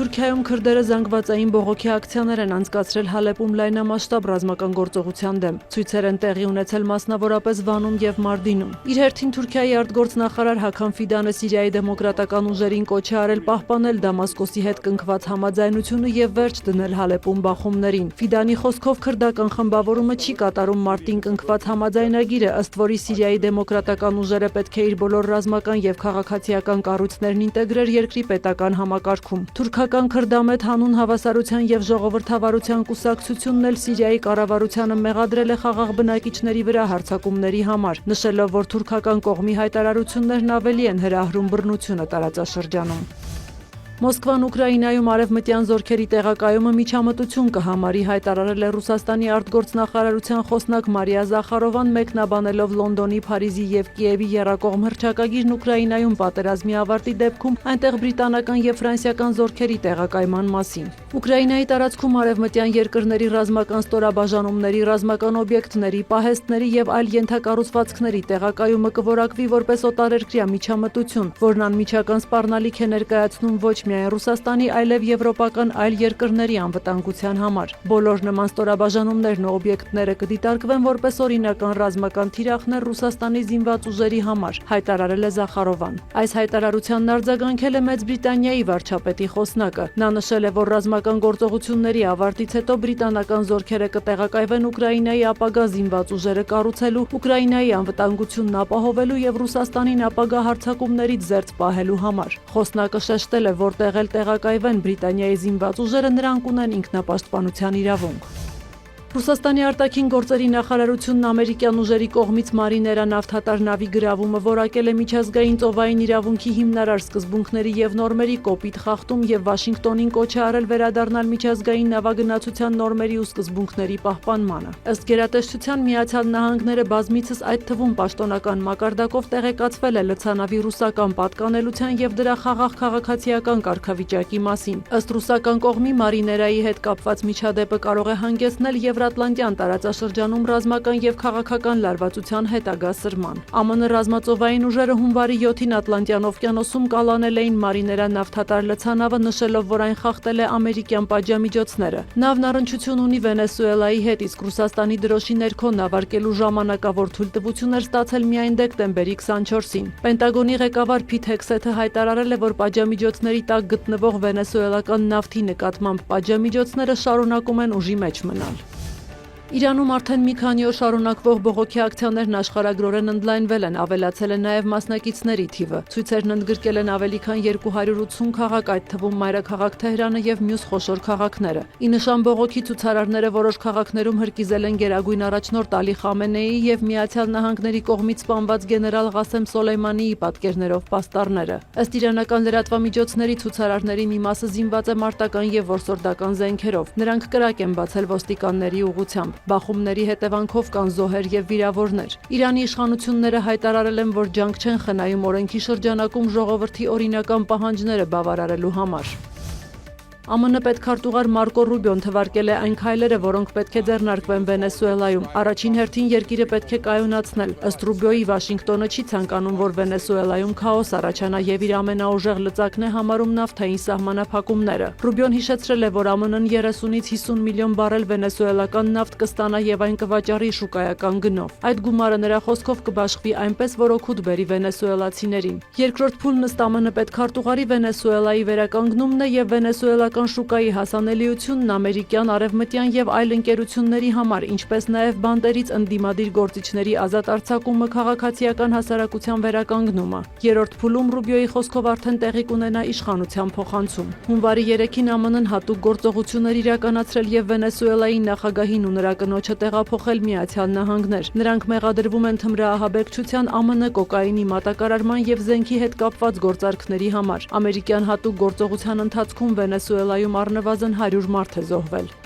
Թուրքիայում քրդերը զանգվածային բողոքի ակցիաներ են անցկացրել Հալեպում լայնամասշտաբ ռազմական գործողության դեմ։ Ցույցեր են տեղի ունեցել մասնավորապես Վանում եւ Մարդինում։ Իր հերթին Թուրքիայի արտգործնախարար Հական Ֆիդանը Սիրիայի դեմոկրատական ուժերին կոչ է արել պահպանել Դամասկոսի հետ կնքված համաձայնությունը եւ վերջ դնել Հալեպում բախումներին։ Ֆիդանի խոսքով քրդական խմբավորումը չի կատարում մարտին կնքված համաձայնագիրը, ըստ որի Սիրիայի դեմոկրատական ուժերը պետք է իր բոլոր ռազմական եւ քաղաքացիական կառույցներն ինտեգրեր երկրի պետական համակարգում։ Թուրքական քրդամետ հանուն հավասարության եւ ժողովրդավարության կուսակցությունն էլ Սիրիայի կառավարությանը մեղադրել է խաղաղ բնակիչների վրա հարձակումների համար, նշելով, որ թուրքական կողմի հայտարարություններն ավելի են հրահրում բռնությունը տարածաշրջանում։ Մոսկվան Ուկրաինայում արևմտյան զորքերի տեղակայումը միջամտություն կհամարի, հայտարարել է Ռուսաստանի արտգործնախարարության խոսնակ Մարիա Զախարովան, մեկնաբանելով Լոնդոնի, Փարիզի եւ Կիևի եռակողմ հռչակագիրն Ուկրաինայում պատերազմի ավարտի դեպքում այնտեղ բրիտանական եւ ֆրանսիական զորքերի տեղակայման մասին։ Ուկրաինայի տարածքում արևմտյան երկրների ռազմական ստորաբաժանումների, ռազմական օբյեկտների, պահեստների եւ այլ ենթակառուցվածքների տեղակայումը կորակվի որպես օտարերկրյա միջամտություն, որն անմիջական սպառնալիք է ներկայացնում ոչ միայն Ռուսաստանի, այլև եվրոպական այլ երկրների անվտանգության համար։ Բոլոր նման ստորաբաժանումներն ու օբյեկտները կդիտարկվեն որպես օրինական ռազմական թիրախներ Ռուսաստանի զինված ուժերի համար, հայտարարել է Զախարովան։ Այս հայտարարությանն արձագանքել է Մեծ Բրիտանիայի վարչապետի խոսնակը։ Նա նշել է, որ ռազմական գործողությունների ավարտից հետո բրիտանական զորքերը կտեղակայվեն Ուկրաինայի ապագա զինված ուժերը կառուցելու, Ուկրաինայի անվտանգությունն ապահովելու եւ Ռուսաստանին ապագա հարձակումներից զերծ պահելու համար։ Խոսնակը շեշտել է, որտեղ էլ տեղակայվեն Բրիտանիայի զինված ուժերը, նրանք ունեն ինքնապաշտպանության իրավունք։ Ռուսաստանի արտաքին գործերի նախարարությունն ամերիկյան ուժերի կողմից Մարիներա նավթատար նավի գրավումը որակել է միջազգային ծովային իրավունքի հիմնարար սկզբունքների եւ նորմերի կոպիտ խախտում եւ Վաշինգտոնին կոչ է արել վերադառնալ միջազգային նավագնացության նորմերի ու սկզբունքների պահպանմանը։ Ըստ գերատեսչության Միացյալ Նահանգները բազմիցս, այդ թվում պաշտոնական մակարդակով, տեղեկացվել է լցանավի ռուսական պատկանելության եւ դրա խաղաղ քաղաքացիական կարգավիճակի մասին։ Ըստ ռուսական կողմի Մարիներայի հետ կապված միջադեպը կարող է հանգեցնել Եվրատլանտյան տարածաշրջանում ռազմական եւ քաղաքական լարվածության հետագա սրման։ ԱՄՆ ռազմածովային ուժերը հունվարի 7-ին Ատլանտյան օվկիանոսում կալանել էին Մարիներա նավթատար լցանավը, նշելով, որ այն խախտել է ամերիկյան պատժամիջոցները։ Նավն առնչություն ունի Վենեսուելայի հետ, իսկ Ռուսաստանի դրոշի ներքո նավարկելու ժամանակավոր թույլտվություն էր ստացել միայն դեկտեմբերի 24-ին։ Պենտագոնի ղեկավար Փիթ Հեքսեթը հայտարարել է, որ պատժամիջոցների տակ գտնվող վենեսուելական նավթի նկատմամբ պատժամիջոցները շարունակում են ուժի մեջ մնալ։ Իրանում արդեն մի քանի օր շարունակվող բողոքի ակցիաներն աշխարհագրորեն ընդլայնվել են, ավելացել է նաև մասնակիցների թիվը։ Ցույցերն ընդգրկել են ավելի քան 280 քաղաք, այդ թվում մայրաքաղաք Թեհրանը եւ մյուս խոշոր քաղաքները։ Ի նշան բողոքի ցուցարարները որոշ քաղաքներում հրկիզել են գերագույն առաջնորդ Ալի Խամենեիի եւ Միացյալ Նահանգների կողմից սպանված գեներալ Ղասեմ Սոլեյմանիի պատկերներով պաստառները։ Ըստ իրանական լրատվամիջոցների ցուցարարների մի մասը զինված է մարտական եւ որսորդական զենքերով։ Նրանք կրակ են բացել ոստիկանների ուղղությամբ։ Բախումների հետևանքով կան զոհեր եւ վիրավորներ։ Իրանի իշխանությունները հայտարարել են, որ ջանք չեն խնայում օրենքի շրջանակում ժողովրդի օրինական պահանջները բավարարելու համար։ ԱՄՆ պետքարտուղար Մարկո Ռուբիոն թվարկել է այն քայլերը, որոնք պետք է ձեռնարկվեն Վենեսուելայում։ Առաջին հերթին երկիրը պետք է կայունացնել։ Ըստ Ռուբիոյի Վաշինգտոնը չի ցանկանում, որ Վենեսուելայում քաոս առաջանա եւ իր ամենաուժեղ լծակն է համարում նավթային սահմանափակումները։ Ռուբիոն հիշեցրել է, որ ԱՄՆ-ն 30-ից 50 միլիոն բարել վենեսուելական նավթ կստանա եւ այն կվաճառի շուկայական գնով։ Այդ գումարը նրա խոսքով կբաշխվի այնպես, որ օգուտ բերի վենեսուելացիներին։ Երկրորդ փուլն ըստ ԱՄՆ պետքարտուղարի Վենեսուելայի վերականգնումն է եւ վենեսուելական շուկայի հասանելիությունն ամերիկյան, արևմտյան եւ այլ ընկերությունների համար, ինչպես նաեւ բանտերից ընդդիմադիր գործիչների ազատ արձակումը, քաղաքացիական հասարակության վերականգնումը։ Երրորդ փուլում Ռուբիոյի խոսքով արդեն տեղի կունենա իշխանության փոխանցում։ Հունվարի 3-ին ԱՄՆ-ն հատուկ գործողություններ իրականացրել եւ Վենեսուելայի նախագահին ու նրա կնոջը տեղափոխել Միացյալ Նահանգներ։ Նրանք մեղադրվում են թմրահաբեկչության, ԱՄՆ կոկաինի մատակարարման եւ զենքի հետ կապված գործարքների համար։ Ամերիկյան հատուկ գործողության ընթացքում Վենեսուելայում առնվազն 100 մարդ է զոհվել։